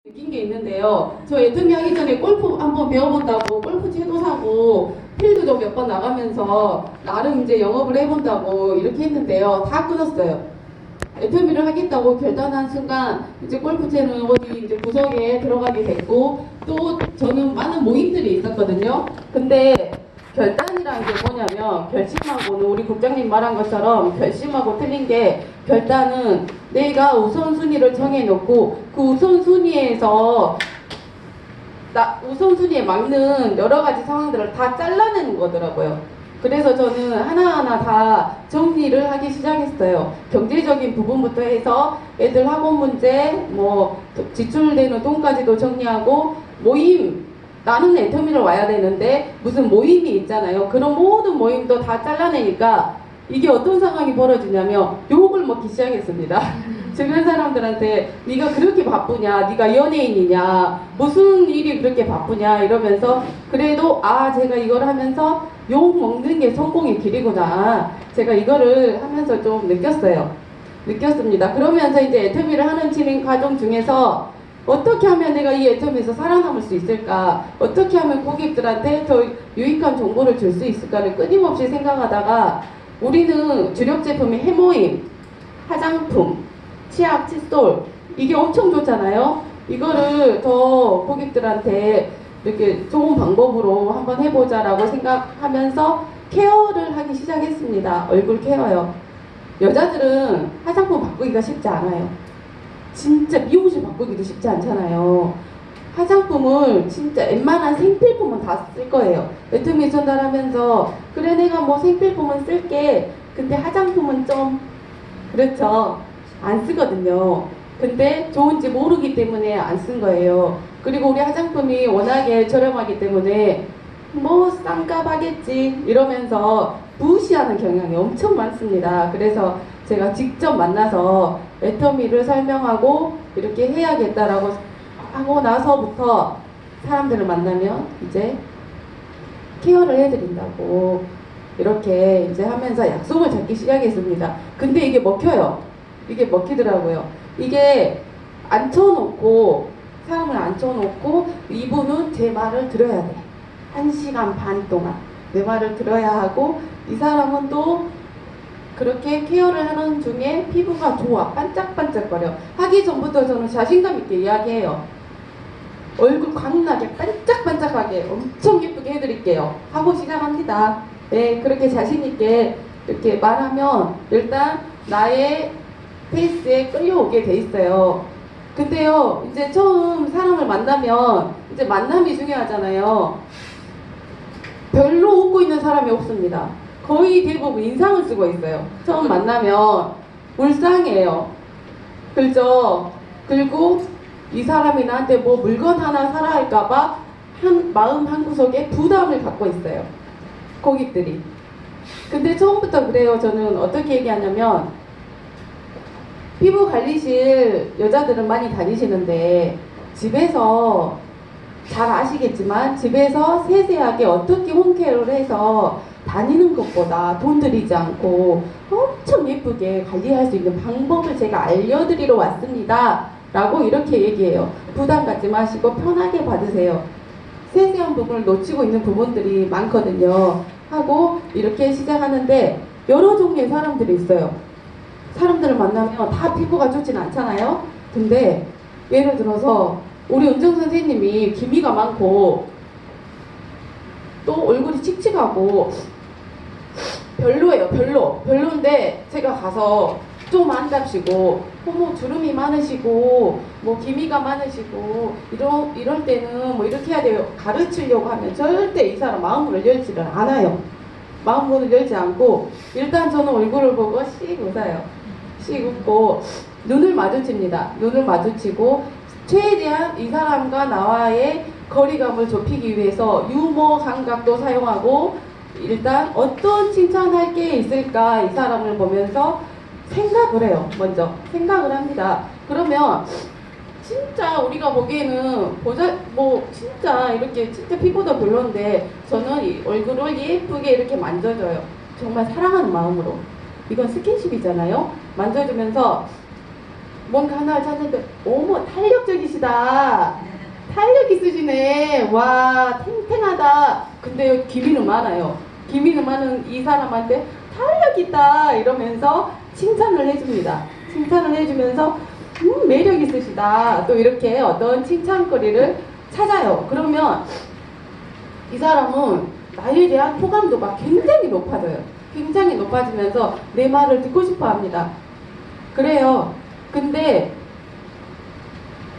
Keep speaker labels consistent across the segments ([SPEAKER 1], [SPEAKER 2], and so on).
[SPEAKER 1] 느낀 게 있는데요. 저 애터미 하기 전에 골프 한번 배워본다고 골프채도 사고 필드도 몇 번 나가면서 나름 이제 영업을 해본다고 이렇게 했는데요. 다 끊었어요. 애터미를 하겠다고 결단한 순간 이제 골프채는 어디 이제 구석에 들어가게 됐고, 또 저는 많은 모임들이 있었거든요. 근데 결단이라는 게 뭐냐면, 결심하고는 우리 국장님 말한 것처럼 결심하고 틀린 게, 결단은 내가 우선순위를 정해놓고 그 우선순위에서 우선순위에 맞는 여러 가지 상황들을 다 잘라내는 거더라고요. 그래서 저는 하나하나 다 정리를 하기 시작했어요. 경제적인 부분부터 해서 애들 학원 문제, 뭐 지출되는 돈까지도 정리하고, 모임, 나는 애터미를 와야 되는데 무슨 모임이 있잖아요. 그런 모든 모임도 다 잘라내니까 이게 어떤 상황이 벌어지냐면 욕을 먹기 시작했습니다. 주변 사람들한테 네가 그렇게 바쁘냐, 네가 연예인이냐, 무슨 일이 그렇게 바쁘냐 이러면서, 그래도 제가 이걸 하면서 욕 먹는 게 성공의 길이구나, 제가 이거를 하면서 좀 느꼈습니다. 그러면서 이제 애터미를 하는 진행 과정 중에서 어떻게 하면 내가 이 애터미에서 살아남을 수 있을까, 어떻게 하면 고객들한테 더 유익한 정보를 줄 수 있을까를 끊임없이 생각하다가, 우리는 주력 제품이 해모임, 화장품, 치약, 칫솔, 이게 엄청 좋잖아요. 이거를 더 고객들한테 이렇게 좋은 방법으로 한번 해보자라고 생각하면서 케어를 하기 시작했습니다. 얼굴 케어요. 여자들은 화장품 바꾸기가 쉽지 않아요. 진짜 미용실 바꾸기도 쉽지 않잖아요. 화장품을 진짜 웬만한 생필품은 다 쓸 거예요. 애터미 전달하면서 그래 내가 뭐 생필품은 쓸게, 근데 화장품은 좀 그렇죠, 안 쓰거든요. 근데 좋은지 모르기 때문에 안 쓴 거예요. 그리고 우리 화장품이 워낙에 저렴하기 때문에 뭐 싼값하겠지 이러면서 무시하는 경향이 엄청 많습니다. 그래서 제가 직접 만나서 애터미를 설명하고 이렇게 해야겠다라고 하고 나서부터 사람들을 만나면 이제 케어를 해드린다고 이렇게 이제 하면서 약속을 잡기 시작했습니다. 근데 이게 먹혀요. 이게 먹히더라고요. 이게 사람을 앉혀놓고 이분은 제 말을 들어야 돼. 1시간 반 동안 내 말을 들어야 하고, 이 사람은 또 그렇게 케어를 하는 중에 피부가 좋아, 반짝반짝거려. 하기 전부터 저는 자신감 있게 이야기해요. 얼굴 광나게 반짝반짝하게 엄청 예쁘게 해드릴게요 하고 시작합니다. 네, 그렇게 자신있게 이렇게 말하면 일단 나의 페이스에 끌려오게 돼 있어요. 근데요, 이제 처음 사람을 만나면 이제 만남이 중요하잖아요. 별로 웃고 있는 사람이 없습니다. 거의 대부분 인상을 쓰고 있어요. 처음 만나면 울상해요. 그죠? 그리고 이 사람이 나한테 뭐 물건 하나 사라 할까봐 마음 한구석에 부담을 갖고 있어요, 고객들이. 근데 처음부터 그래요. 저는 어떻게 얘기하냐면, 피부 관리실 여자들은 많이 다니시는데 집에서 잘 아시겠지만, 집에서 세세하게 어떻게 홈케어를 해서 다니는 것보다 돈 들이지 않고 엄청 예쁘게 관리할 수 있는 방법을 제가 알려드리러 왔습니다 라고 이렇게 얘기해요. 부담 갖지 마시고 편하게 받으세요. 세세한 부분을 놓치고 있는 부분들이 많거든요 하고 이렇게 시작하는데, 여러 종류의 사람들이 있어요. 사람들을 만나면 다 피부가 좋진 않잖아요. 근데 예를 들어서 우리 은정 선생님이 기미가 많고 또 얼굴이 칙칙하고 별로예요. 별로인데 제가 가서 좀 앉아시고 주름이 많으시고 뭐 기미가 많으시고 이럴 때는 뭐 이렇게 해야 돼요 가르치려고 하면 절대 이 사람 마음문을 열지를 않아요. 마음문을 열지 않고 일단 저는 얼굴을 보고 씩 웃어요. 씩 웃고 눈을 마주칩니다. 눈을 마주치고 최대한 이 사람과 나와의 거리감을 좁히기 위해서 유머 감각도 사용하고, 일단 어떤 칭찬할 게 있을까 이 사람을 보면서 생각을 해요. 먼저 생각을 합니다. 그러면 진짜 우리가 보기에는 진짜 이렇게 진짜 피부도 별론데 저는 이 얼굴을 예쁘게 이렇게 만져줘요. 정말 사랑하는 마음으로. 이건 스킨십이잖아요. 만져주면서 뭔가 하나를 찾는데 어머 탄력적이시다. 탄력 있으시네. 와 탱탱하다. 근데 기미는 많아요. 기미는 많은 이 사람한테 탄력 있다 이러면서 칭찬을 해줍니다. 칭찬을 해주면서 매력 있으시다. 또 이렇게 어떤 칭찬거리를 찾아요. 그러면 이 사람은 나에 대한 호감도가 굉장히 높아져요. 굉장히 높아지면서 내 말을 듣고 싶어 합니다. 그래요. 근데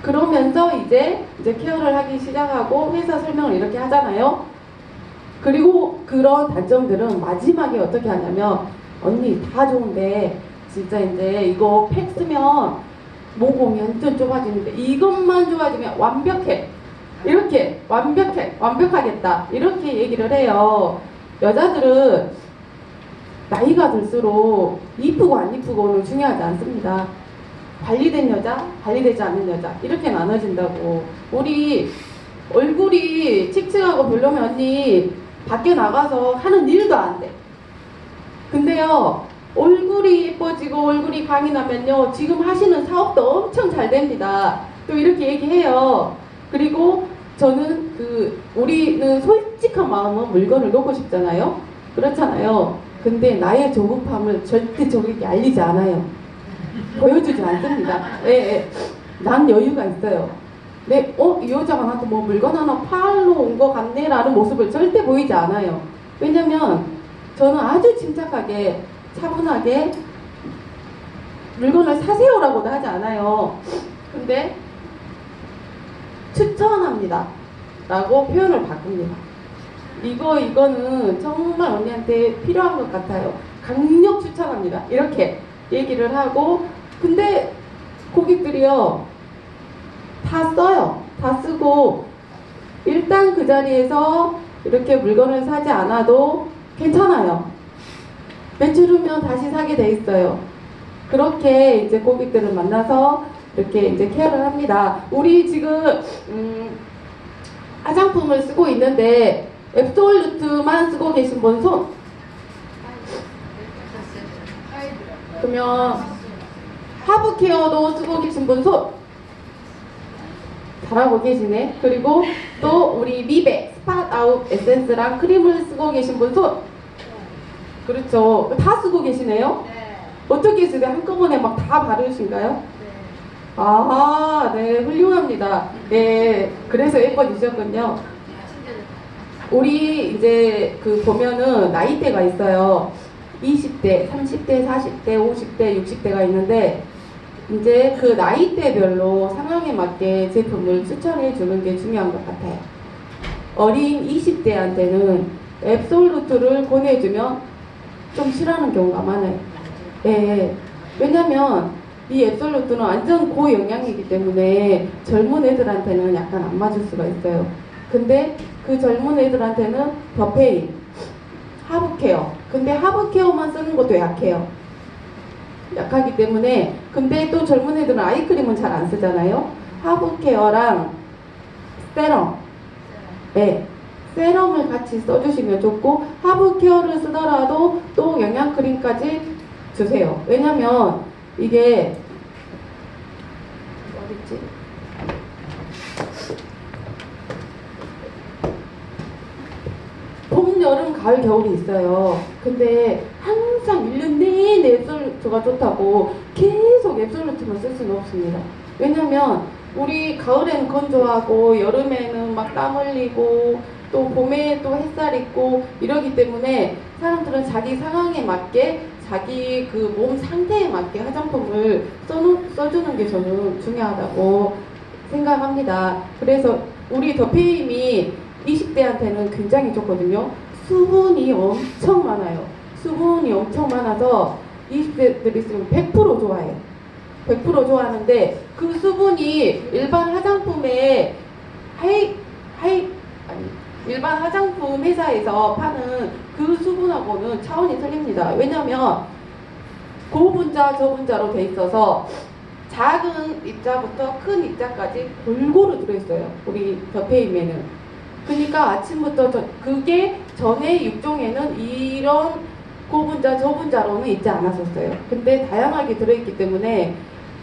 [SPEAKER 1] 그러면서 이제 케어를 하기 시작하고 회사 설명을 이렇게 하잖아요. 그리고 그런 단점들은 마지막에 어떻게 하냐면 언니 다 좋은데 진짜 이제 이거 팩 쓰면 모공이 완전 좁아지는데 이것만 좋아지면 완벽해. 이렇게 완벽하겠다. 이렇게 얘기를 해요. 여자들은 나이가 들수록 이쁘고 안 이쁘고는 중요하지 않습니다. 관리된 여자, 관리되지 않는 여자 이렇게 나눠진다고. 우리 얼굴이 칙칙하고 별로면 언니 밖에 나가서 하는 일도 안 돼. 근데요 얼굴이 예뻐지고 얼굴이 강이 나면요 지금 하시는 사업도 엄청 잘 됩니다. 또 이렇게 얘기해요. 그리고 저는 우리는 솔직한 마음은 물건을 놓고 싶잖아요. 그렇잖아요. 근데 나의 조급함을 절대 저에게 알리지 않아요. 보여주지 않습니다. 예, 예. 난 여유가 있어요. 이 여자가 나한테 뭐 물건 하나 팔러 온 것 같네 라는 모습을 절대 보이지 않아요. 왜냐면 저는 아주 침착하게 차분하게 물건을 사세요라고도 하지 않아요. 근데 추천합니다 라고 표현을 바꿉니다. 이거는 정말 언니한테 필요한 것 같아요. 강력 추천합니다. 이렇게 얘기를 하고, 근데 고객들이요 다 써요. 다 쓰고 일단 그 자리에서 이렇게 물건을 사지 않아도 괜찮아요. 며칠 후면 다시 사게 돼 있어요. 그렇게 이제 고객들을 만나서 이렇게 이제 케어를 합니다. 우리 지금 화장품을 쓰고 있는데 앱솔루트만 쓰고 계신 분 손? 그러면 하브케어도 쓰고 계신 분 손? 잘하고 계시네. 그리고 또 우리 미백 스팟 아웃 에센스랑 크림을 쓰고 계신 분 손? 그렇죠. 다 쓰고 계시네요.
[SPEAKER 2] 네.
[SPEAKER 1] 어떻게 쓰세요? 한꺼번에 막 다 바르신가요?
[SPEAKER 2] 네.
[SPEAKER 1] 아, 네, 훌륭합니다. 네, 그래서 예뻐지셨군요. 우리 이제 보면은 나이대가 있어요. 20대, 30대, 40대, 50대, 60대가 있는데 이제 그 나이대별로 상황에 맞게 제품을 추천해 주는 게 중요한 것 같아요. 어린 20대한테는 앱솔루트를 권해주면 좀 싫어하는 경우가 많아요. 예, 왜냐면 이 앱솔루트는 완전 고영양이기 때문에 젊은 애들한테는 약간 안 맞을 수가 있어요. 근데 그 젊은 애들한테는 더페인, 하브케어. 근데 하브케어만 쓰는 것도 약해요. 약하기 때문에. 근데 또 젊은 애들은 아이크림은 잘 안 쓰잖아요. 하브케어랑 세럼. 네. 세럼을 같이 써주시면 좋고, 하브케어를 쓰더라도 또 영양크림까지 주세요. 왜냐면 이게 어딨지? 봄, 여름, 가을, 겨울이 있어요. 근데 항상 1년 내내 앱솔루트가 좋다고 계속 앱솔루트만 쓸 수는 없습니다. 왜냐면 우리 가을에는 건조하고 여름에는 막 땀 흘리고 또 봄에 또 햇살 있고 이러기 때문에 사람들은 자기 상황에 맞게 자기 그 몸 상태에 맞게 화장품을 써주는 게 저는 중요하다고 생각합니다. 그래서 우리 더페임이 20대한테는 굉장히 좋거든요. 수분이 엄청 많아요. 수분이 엄청 많아서 20대들이 쓰면 100% 좋아해요. 100% 좋아하는데 그 수분이 일반 화장품에 일반 화장품 회사에서 파는 그 수분하고는 차원이 틀립니다. 왜냐면 고분자, 저분자로 돼 있어서 작은 입자부터 큰 입자까지 골고루 들어있어요. 우리 더페임에는. 그러니까 아침부터 그게 전에 육종에는 이런 고분자, 저분자로는 있지 않았었어요. 근데 다양하게 들어있기 때문에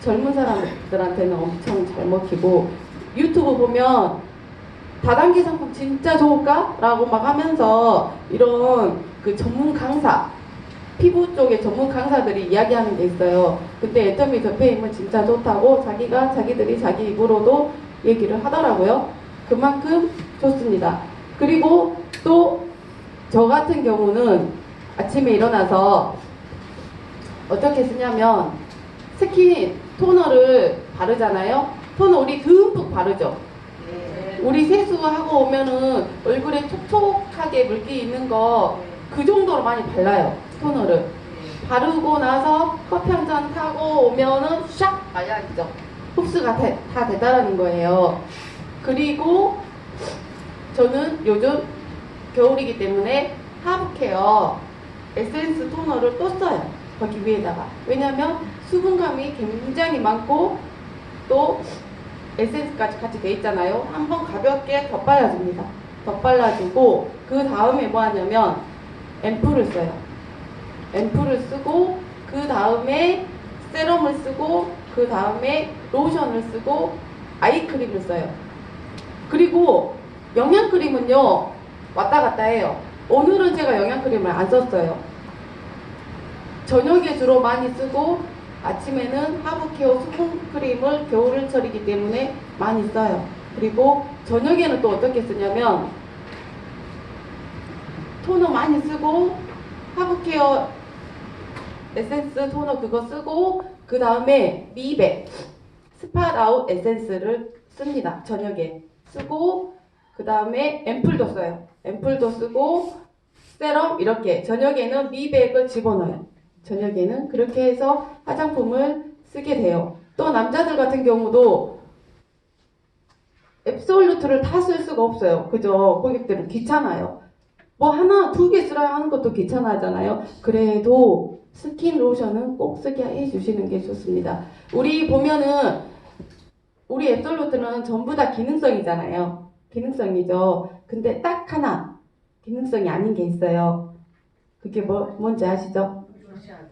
[SPEAKER 1] 젊은 사람들한테는 엄청 잘 먹히고, 유튜브 보면 다단계 상품 진짜 좋을까? 라고 막 하면서 이런 그 전문 강사, 피부 쪽에 전문 강사들이 이야기하는 게 있어요. 근데 애터미 더페임은 진짜 좋다고 자기들이 자기 입으로도 얘기를 하더라고요. 그만큼 좋습니다. 그리고 또 저 같은 경우는 아침에 일어나서 어떻게 쓰냐면 스킨 토너를 바르잖아요. 토너 우리 듬뿍 바르죠. 우리 세수하고 오면은 얼굴에 촉촉하게 물기 있는 거 그 정도로 많이 발라요. 토너를 바르고 나서 커피 한 잔 타고 오면은 샥 발라지죠. 흡수가 다 됐다라는 거예요. 그리고 저는 요즘 겨울이기 때문에 하부케어 에센스 토너를 또 써요. 거기 위에다가. 왜냐면 수분감이 굉장히 많고 또 에센스까지 같이 돼 있잖아요. 한번 가볍게 덧발라줍니다. 덧발라주고 그 다음에 뭐 하냐면 앰플을 써요. 앰플을 쓰고 그 다음에 세럼을 쓰고 그 다음에 로션을 쓰고 아이크림을 써요. 그리고 영양크림은요 왔다 갔다 해요. 오늘은 제가 영양크림을 안 썼어요. 저녁에 주로 많이 쓰고 아침에는 하부케어 수분크림을 겨울철이기 때문에 많이 써요. 그리고 저녁에는 또 어떻게 쓰냐면 토너 많이 쓰고 하부케어 에센스 토너 그거 쓰고 그 다음에 미백 스팟아웃 에센스를 씁니다. 저녁에 쓰고 그 다음에 앰플도 써요. 앰플도 쓰고 세럼 이렇게 저녁에는 미백을 집어넣어요. 저녁에는 그렇게 해서 화장품을 쓰게 돼요. 또 남자들 같은 경우도 앱솔루트를 다 쓸 수가 없어요. 그죠? 고객들은 귀찮아요. 뭐 하나, 두 개 쓰라 하는 것도 귀찮아하잖아요. 그래도 스킨 로션은 꼭 쓰게 해주시는 게 좋습니다. 우리 보면은 우리 앱솔루트는 전부 다 기능성이잖아요. 기능성이죠. 근데 딱 하나 기능성이 아닌 게 있어요. 그게 뭔지 아시죠?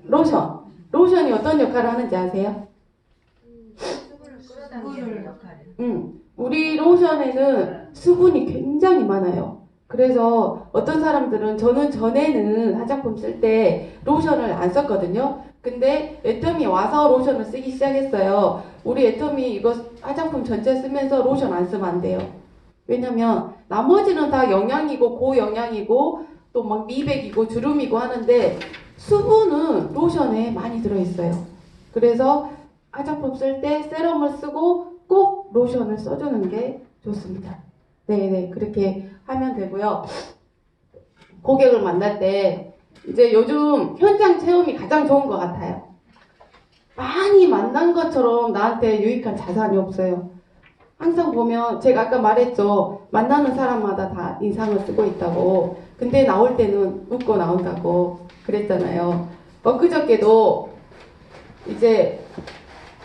[SPEAKER 1] 로션. 로션이 어떤 역할을 하는지 아세요?
[SPEAKER 2] 수분을 역할을.
[SPEAKER 1] 우리 로션에는 수분이 굉장히 많아요. 그래서 어떤 사람들은 저는 전에는 화장품 쓸 때 로션을 안 썼거든요. 근데 애터미 와서 로션을 쓰기 시작했어요. 우리 애터미 이거 화장품 전체 쓰면서 로션 안 쓰면 안 돼요. 왜냐면 나머지는 다 영양이고 고영양이고 또 막 미백이고 주름이고 하는데 수분은 로션에 많이 들어있어요. 그래서 화장품 쓸 때 세럼을 쓰고 꼭 로션을 써주는 게 좋습니다. 네네, 그렇게 하면 되고요. 고객을 만날 때 이제 요즘 현장 체험이 가장 좋은 것 같아요. 많이 만난 것처럼 나한테 유익한 자산이 없어요. 항상 보면 제가 아까 말했죠. 만나는 사람마다 다 인상을 쓰고 있다고. 근데 나올 때는 웃고 나온다고 그랬잖아요. 그저께도 이제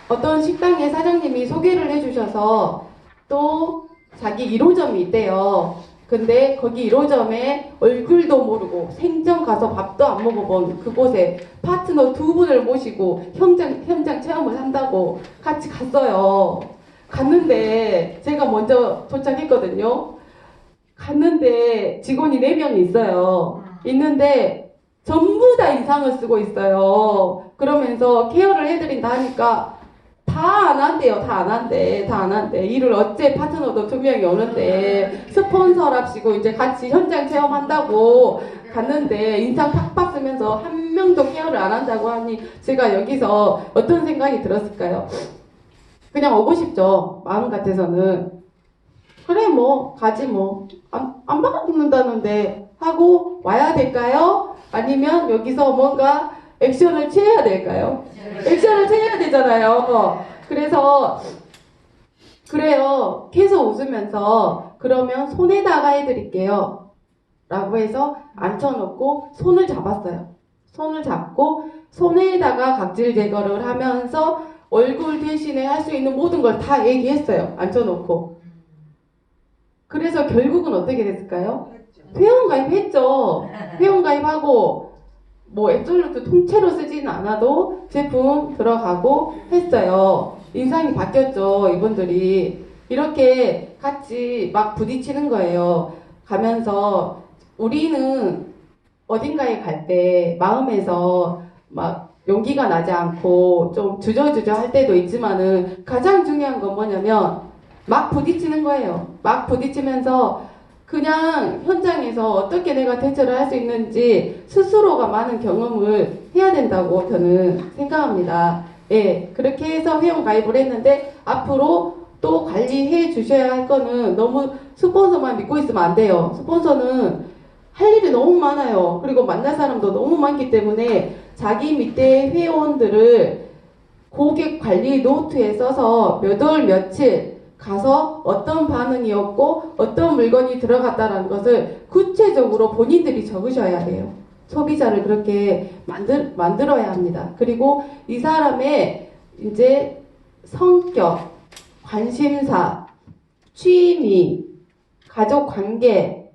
[SPEAKER 1] 어떤 식당의 사장님이 소개를 해주셔서 또 자기 1호점이 있대요. 근데 거기 1호점에 얼굴도 모르고 생전 가서 밥도 안 먹어본 그곳에 파트너 2분을 모시고 현장 체험을 한다고 같이 갔어요. 갔는데 제가 먼저 도착했거든요. 갔는데 직원이 4명이 있어요. 있는데 전부 다 인상을 쓰고 있어요. 그러면서 케어를 해드린다 하니까 다 안 한대요. 다 안 한대. 일을 어째 파트너도 2명이 오는데 스폰서랍시고 이제 같이 현장 체험한다고 갔는데 인상 팍팍 쓰면서 한 명도 케어를 안 한다고 하니 제가 여기서 어떤 생각이 들었을까요? 그냥 오고 싶죠. 마음 같아서는. 그래 뭐 가지 뭐. 안 받는다는데 하고 와야 될까요? 아니면 여기서 뭔가 액션을 취해야 될까요? 액션을 취해야 되잖아요. 그래서 그래요. 계속 웃으면서 그러면 손에다가 해드릴게요. 라고 해서 앉혀놓고 손을 잡았어요. 손을 잡고 손에다가 각질 제거를 하면서 얼굴 대신에 할 수 있는 모든 걸 다 얘기했어요. 앉혀놓고. 그래서 결국은 어떻게 됐을까요? 회원가입했죠. 회원가입하고 뭐 앱솔루트 통째로 쓰지는 않아도 제품 들어가고 했어요. 인상이 바뀌었죠, 이분들이. 이렇게 같이 막 부딪히는 거예요. 가면서 우리는 어딘가에 갈 때 마음에서 막 용기가 나지 않고 좀 주저주저 할 때도 있지만은 가장 중요한 건 뭐냐면 막 부딪히는 거예요. 막 부딪히면서 그냥 현장에서 어떻게 내가 대처를 할 수 있는지 스스로가 많은 경험을 해야 된다고 저는 생각합니다. 예, 그렇게 해서 회원 가입을 했는데 앞으로 또 관리해 주셔야 할 거는 너무 스폰서만 믿고 있으면 안 돼요. 스폰서는 할 일이 너무 많아요. 그리고 만날 사람도 너무 많기 때문에 자기 밑에 회원들을 고객 관리 노트에 써서 몇 월 며칠 가서 어떤 반응이었고 어떤 물건이 들어갔다라는 것을 구체적으로 본인들이 적으셔야 돼요. 소비자를 그렇게 만들어야 합니다. 그리고 이 사람의 이제 성격, 관심사, 취미, 가족 관계,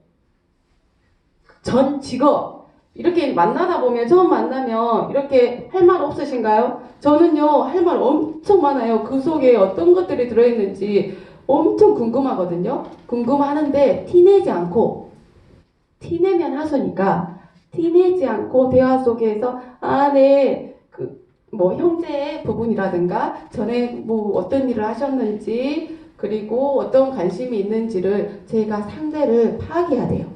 [SPEAKER 1] 전 직업 이렇게 만나다 보면 처음 만나면 이렇게 할 말 없으신가요? 저는요 할 말 엄청 많아요. 그 속에 어떤 것들이 들어있는지 엄청 궁금하거든요. 궁금하는데 티내지 않고 티내면 하소니까 티내지 않고 대화 속에서 네 그 뭐 형제 부분이라든가 전에 뭐 어떤 일을 하셨는지 그리고 어떤 관심이 있는지를 제가 상대를 파악해야 돼요.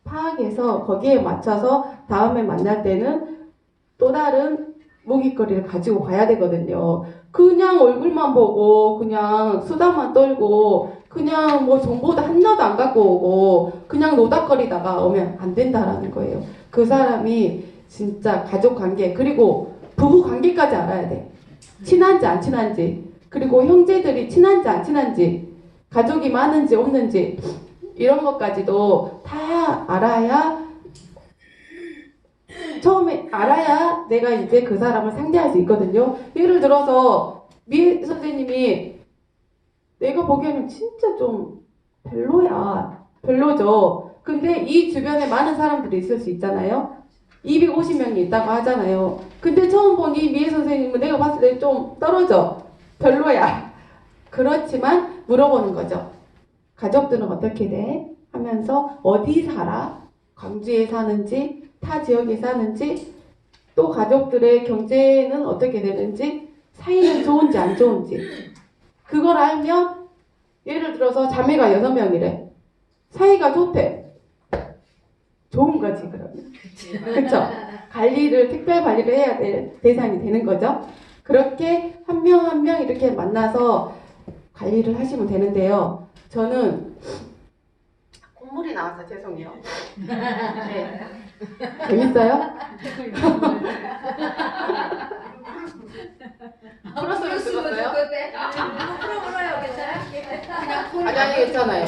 [SPEAKER 1] 파악해서 거기에 맞춰서 다음에 만날 때는 또 다른 먹잇거리를 가지고 가야 되거든요. 그냥 얼굴만 보고 그냥 수다만 떨고 그냥 뭐 정보도 하나도 안 갖고 오고 그냥 노닥거리다가 오면 안 된다라는 거예요. 그 사람이 진짜 가족 관계 그리고 부부 관계까지 알아야 돼. 친한지 안 친한지 그리고 형제들이 친한지 안 친한지 가족이 많은지 없는지 이런 것까지도 다 알아야 처음에 알아야 내가 이제 그 사람을 상대할 수 있거든요. 예를 들어서 미 선생님이 내가 보기에는 진짜 좀 별로죠. 근데 이 주변에 많은 사람들이 있을 수 있잖아요. 250명이 있다고 하잖아요. 근데 처음 본 이 미애 선생님은 내가 봤을 때 좀 떨어져. 별로야. 그렇지만 물어보는 거죠. 가족들은 어떻게 돼? 하면서 어디 살아? 광주에 사는지, 타 지역에 사는지, 또 가족들의 경제는 어떻게 되는지, 사이는 좋은지 안 좋은지. 그걸 알면 예를 들어서 자매가 6명이래. 사이가 좋대. 좋은 거지 그러면. 그쵸? 특별 관리를 해야 될 대상이 되는 거죠. 그렇게 한 명 한 명 이렇게 만나서 관리를 하시면 되는데요. 저는 콧물이 나와서 죄송해요. 네. 재밌어요? 플러스로 쓰었어요? 아니 괜찮아요.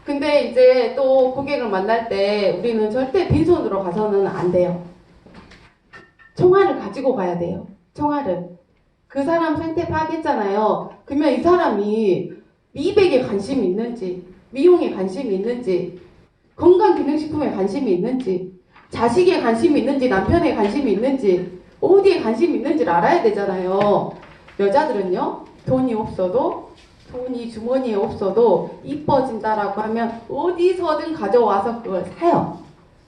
[SPEAKER 1] 근데 이제 또 고객을 만날 때 우리는 절대 빈손으로 가서는 안 돼요. 총알을 가지고 가야 돼요. 총알을. 그 사람 상태 파악했잖아요. 그러면 이 사람이 미백에 관심이 있는지, 미용에 관심이 있는지, 건강기능식품에 관심이 있는지, 자식에 관심이 있는지, 남편에 관심이 있는지, 어디에 관심이 있는지를 알아야 되잖아요. 여자들은요, 돈이 주머니에 없어도 이뻐진다라고 하면 어디서든 가져와서 그걸 사요.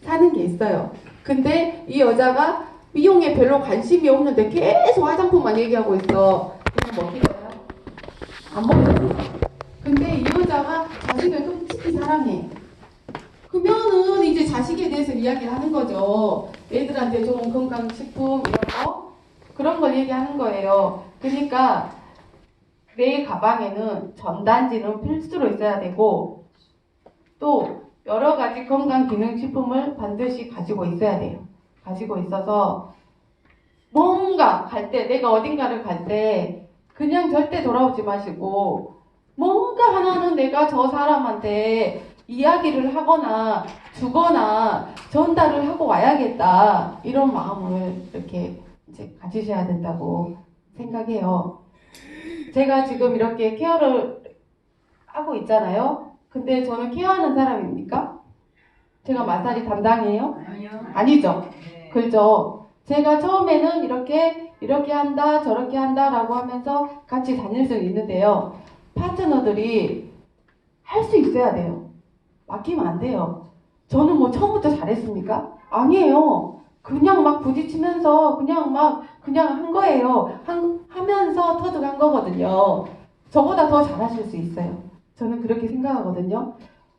[SPEAKER 1] 사는 게 있어요. 근데 이 여자가 미용에 별로 관심이 없는데 계속 화장품만 얘기하고 있어. 그냥 먹히어요? 안 먹혀요. 근데 이 여자가 자식을 끔찍히 사랑해. 그러면은 이제 자식에 대해서 이야기를 하는 거죠. 애들한테 좋은 건강식품 이런 거 그런 걸 얘기하는 거예요. 그러니까 내 가방에는 전단지는 필수로 있어야 되고 또 여러 가지 건강기능식품을 반드시 가지고 있어야 돼요. 가지고 있어서 뭔가 갈 때 내가 어딘가를 갈 때 그냥 절대 돌아오지 마시고 뭔가 하나는 내가 저 사람한테 이야기를 하거나 주거나 전달을 하고 와야겠다 이런 마음을 이렇게 이제 가지셔야 된다고 생각해요. 제가 지금 이렇게 케어를 하고 있잖아요. 근데 저는 케어하는 사람입니까? 제가 마사지 담당해요?
[SPEAKER 2] 아니요.
[SPEAKER 1] 아니죠.
[SPEAKER 2] 네.
[SPEAKER 1] 그죠? 제가 처음에는 이렇게 한다, 저렇게 한다라고 하면서 같이 다닐 수 있는데요. 파트너들이 할 수 있어야 돼요. 맡기면 안 돼요. 저는 뭐 처음부터 잘했습니까? 아니에요. 그냥 막 부딪히면서 그냥 한 거예요. 하면서 터득한 거거든요. 저보다 더 잘하실 수 있어요. 저는 그렇게 생각하거든요.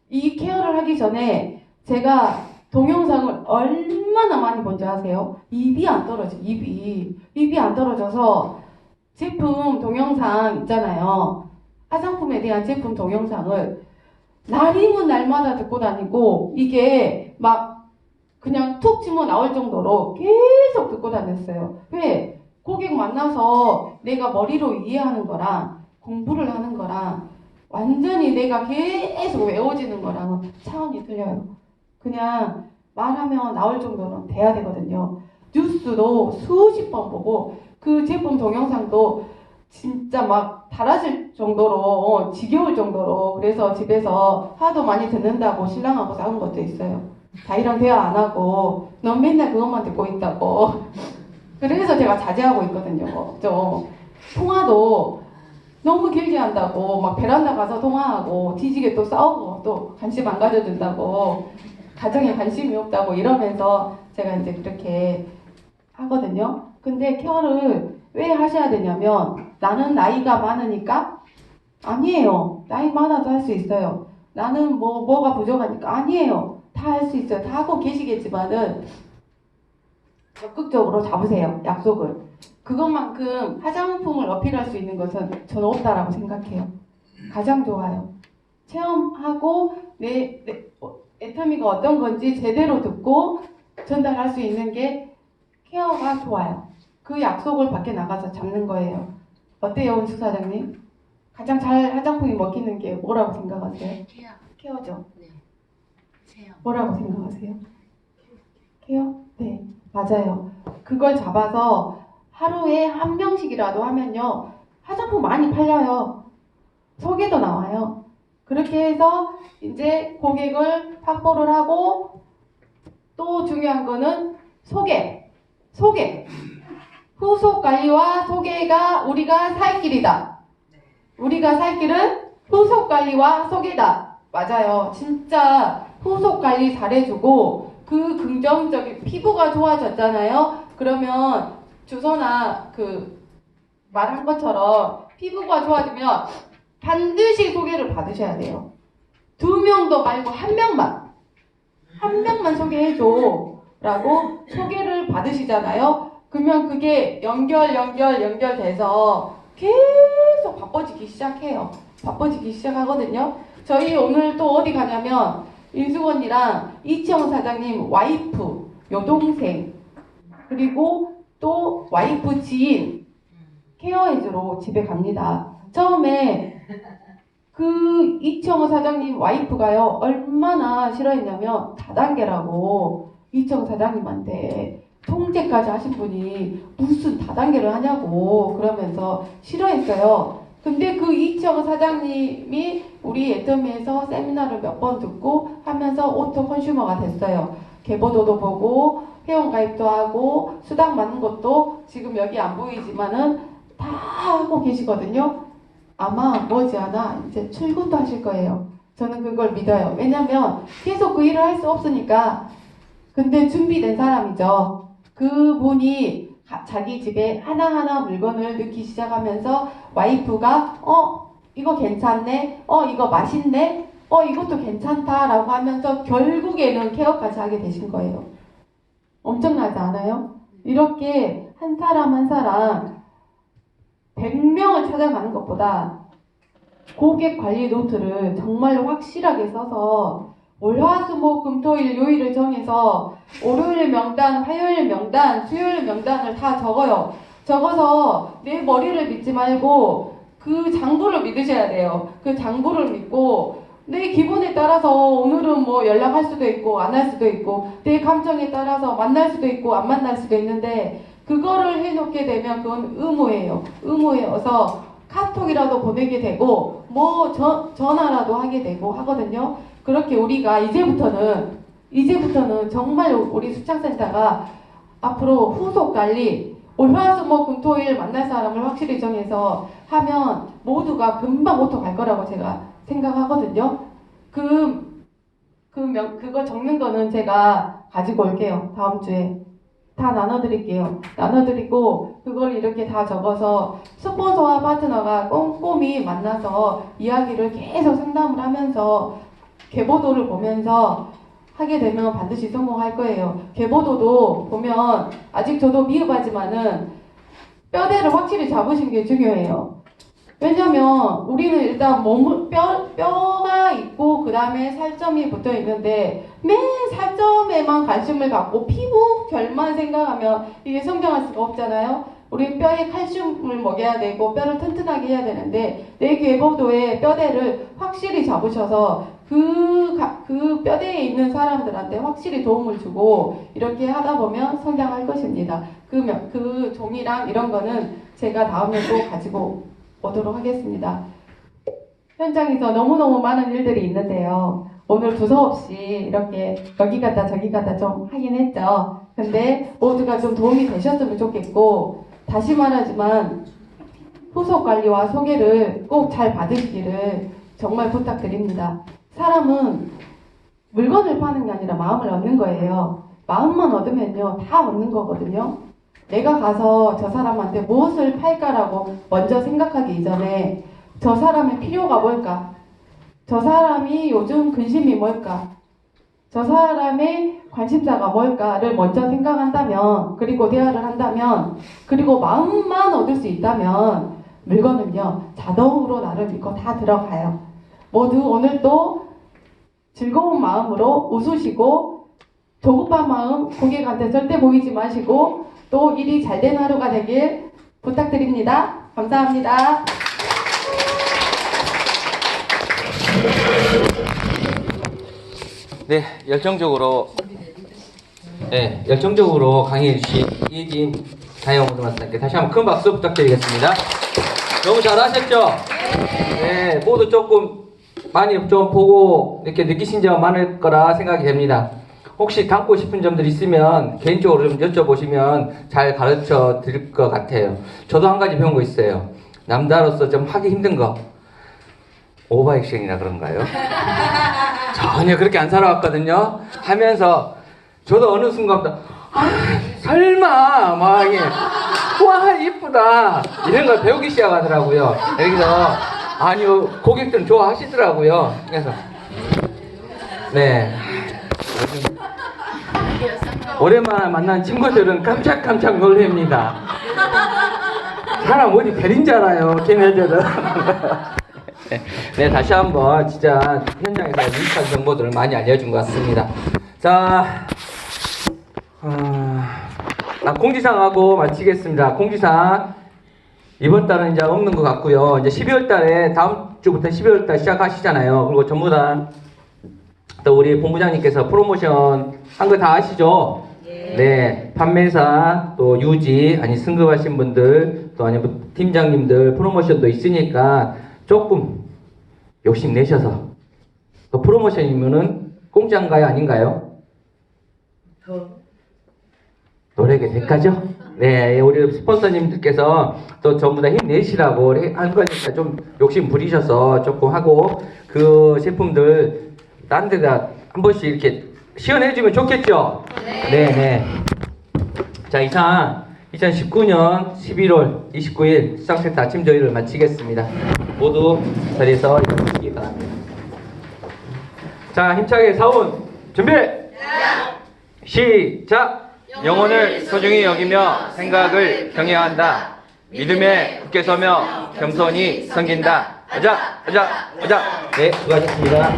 [SPEAKER 1] 이 케어를 하기 전에 제가 동영상을 얼마나 많이 본지 아세요? 입이 안 떨어져, 입이 안 떨어져서 제품 동영상 있잖아요. 화장품에 대한 제품 동영상을 날이면 날마다 듣고 다니고 이게 막 그냥 툭 치면 나올 정도로 계속 듣고 다녔어요. 왜? 고객 만나서 내가 머리로 이해하는 거랑 공부를 하는 거랑 완전히 내가 계속 외워지는 거랑은 차원이 틀려요. 그냥 말하면 나올 정도는 돼야 되거든요. 뉴스도 수십 번 보고 그 제품 동영상도 진짜 막 달아질 정도로 지겨울 정도로 그래서 집에서 하도 많이 듣는다고 신랑하고 싸운 것도 있어요. 자기랑 대화 안 하고 넌 맨날 그것만 듣고 있다고. 그래서 제가 자제하고 있거든요. 좀 통화도 너무 길게 한다고 막 베란다 가서 통화하고 뒤지게 또 싸우고 또 관심 안 가져준다고 가정에 관심이 없다고 이러면서 제가 이제 그렇게 하거든요. 근데 케어를 왜 하셔야 되냐면 나는 나이가 많으니까 아니에요. 나이 많아도 할 수 있어요. 나는 뭐가 부족하니까 아니에요. 다 할 수 있어요. 다 하고 계시겠지만은 적극적으로 잡으세요. 약속을. 그것만큼 화장품을 어필할 수 있는 것은 저는 없다라고 생각해요. 가장 좋아요. 체험하고 내 애터미가 어떤 건지 제대로 듣고 전달할 수 있는 게 케어가 좋아요. 그 약속을 밖에 나가서 잡는 거예요. 어때요, 은숙 사장님? 가장 잘 화장품이 먹히는 게 뭐라고 생각하세요? 케어죠.
[SPEAKER 2] 네. 체험.
[SPEAKER 1] 뭐라고 생각하세요? 케어? 네, 맞아요. 그걸 잡아서 하루에 한 명씩이라도 하면요. 화장품 많이 팔려요. 소개도 나와요. 그렇게 해서 이제 고객을 확보를 하고 또 중요한 거는 소개. 후속 관리와 소개가 우리가 살 길이다. 우리가 살 길은 후속 관리와 소개다. 맞아요. 진짜 후속 관리 잘해주고 그 긍정적인 피부가 좋아졌잖아요. 그러면 주소나 그 말한 것처럼 피부가 좋아지면 반드시 소개를 받으셔야 돼요. 2명도 말고 한 명만 소개해줘 라고 소개를 받으시잖아요. 그러면 그게 연결돼서 계속 바빠지기 시작해요. 바빠지기 시작하거든요. 저희 오늘 또 어디 가냐면 인숙 언니랑 이치영 사장님 와이프, 여동생 그리고 또 와이프 지인 케어해주러 집에 갑니다. 처음에 그 이치영 사장님 와이프가요 얼마나 싫어했냐면 다단계라고 이치영 사장님한테 통제까지 하신 분이 무슨 다단계를 하냐고 그러면서 싫어했어요. 근데 그 이치영 사장님이 우리 애터미에서 세미나를 몇 번 듣고 하면서 오토 컨슈머가 됐어요. 개보도도 보고 회원가입도 하고 수당 받는 것도 지금 여기 안 보이지만은 다 하고 계시거든요. 아마 머지않아 이제 출근도 하실 거예요. 저는 그걸 믿어요. 왜냐면 계속 그 일을 할 수 없으니까. 근데 준비된 사람이죠. 그분이 자기 집에 하나하나 물건을 넣기 시작하면서 와이프가 이거 괜찮네, 이거 맛있네, 이것도 괜찮다라고 하면서 결국에는 케어까지 하게 되신 거예요. 엄청나지 않아요? 이렇게 한 사람 한 사람 100명을 찾아가는 것보다 고객 관리 노트를 정말로 확실하게 써서 월화수목금토일 요일을 정해서 월요일 명단, 화요일 명단, 수요일 명단을 다 적어요. 적어서 내 머리를 믿지 말고 그 장부를 믿으셔야 돼요. 그 장부를 믿고 내 기분에 따라서 오늘은 뭐 연락할 수도 있고 안 할 수도 있고 내 감정에 따라서 만날 수도 있고 안 만날 수도 있는데 그거를 해놓게 되면 그건 의무예요. 의무여서 카톡이라도 보내게 되고 뭐 전화라도 하게 되고 하거든요. 그렇게 우리가 이제부터는 정말 우리 수창센터가 앞으로 후속 관리, 월화수목금토일 만날 사람을 확실히 정해서 하면 모두가 금방 오토 갈 거라고 제가 생각하거든요. 그거 적는 거는 제가 가지고 올게요. 다음 주에. 다 나눠드릴게요. 나눠드리고 그걸 이렇게 다 적어서 스폰서와 파트너가 꼼꼼히 만나서 이야기를 계속 상담을 하면서 계보도를 보면서 하게 되면 반드시 성공할 거예요. 계보도도 보면 아직 저도 미흡하지만은 뼈대를 확실히 잡으신 게 중요해요. 왜냐면 우리는 일단 뼈가 있고 그 다음에 살점이 붙어 있는데 맨 살점에만 관심을 갖고 피부 결만 생각하면 이게 성장할 수가 없잖아요. 우리 뼈에 칼슘을 먹여야 되고 뼈를 튼튼하게 해야 되는데 내 계보도의 뼈대를 확실히 잡으셔서 그 뼈대에 있는 사람들한테 확실히 도움을 주고 이렇게 하다 보면 성장할 것입니다. 그 종이랑 이런 거는 제가 다음에 또 가지고 오도록 하겠습니다. 현장에서 너무너무 많은 일들이 있는데요. 오늘 두서없이 이렇게 여기 갔다 저기 갔다 좀 하긴 했죠. 근데 모두가 좀 도움이 되셨으면 좋겠고 다시 말하지만 후속 관리와 소개를 꼭 잘 받으시기를 정말 부탁드립니다. 사람은 물건을 파는 게 아니라 마음을 얻는 거예요. 마음만 얻으면요 다 얻는 거거든요. 내가 가서 저 사람한테 무엇을 팔까라고 먼저 생각하기 이전에 저 사람의 필요가 뭘까? 저 사람이 요즘 근심이 뭘까? 저 사람의 관심사가 뭘까를 먼저 생각한다면, 그리고 대화를 한다면, 그리고 마음만 얻을 수 있다면 물건은요 자동으로 나를 믿고 다 들어가요. 모두 오늘도 즐거운 마음으로 웃으시고 조급한 마음 고객한테 절대 보이지 마시고 또 일이 잘된 하루가 되길 부탁드립니다. 감사합니다.
[SPEAKER 3] 네, 열정적으로 강의해 주신 이혜진 자영업자님께 다시 한번 큰 박수 부탁드리겠습니다. 너무 잘하셨죠? 네, 모두 조금 많이 좀 보고 이렇게 느끼신 점 많을 거라 생각이 됩니다. 혹시 담고 싶은 점들 있으면 개인적으로 좀 여쭤보시면 잘 가르쳐 드릴 것 같아요. 저도 한 가지 배운 거 있어요. 남자로서 좀 하기 힘든 거. 오버액션이라 그런가요? 전혀 그렇게 안 살아왔거든요. 하면서 저도 어느 순간부터 설마 막 이게 와 이쁘다 이런 걸 배우기 시작하더라고요. 여기서 아니요 고객들은 좋아하시더라고요. 그래서 네 오랜만에 만난 친구들은 깜짝깜짝 놀랍니다. 사람 어디 베린 줄 알아요 걔네들은. 네, 다시 한번 진짜 현장에서 유익한 정보들을 많이 알려준 것 같습니다. 자, 공지사항하고 마치겠습니다. 공지사항 이번 달은 이제 없는 것 같고요. 이제 12월 달에 다음 주부터 12월 달 시작하시잖아요. 그리고 전부 다 또 우리 본부장님께서 프로모션 한 거 다 아시죠? 네, 판매사 또 유지 아니 승급하신 분들 또 아니면 팀장님들 프로모션도 있으니까 조금 욕심 내셔서 또 프로모션이면은 공짜인가요 아닌가요? 노력의 대가죠? 네, 우리 스폰서님들께서 또 전부 다 힘내시라고 한 거니까 좀 욕심 부리셔서 조금 하고 그 제품들 딴 데다 한 번씩 이렇게 시연해주면 좋겠죠? 네. 자, 이상 2019년 11월 29일 수상센터 아침 조회를 마치겠습니다. 모두 자리에서 일어나시기 바랍니다. 자, 힘차게 사원 준비! 시작! 영혼을 소중히 여기며 생각을 경외한다. 믿음에 굳게 서며 겸손히 섬긴다. 가자! 네, 수고하셨습니다.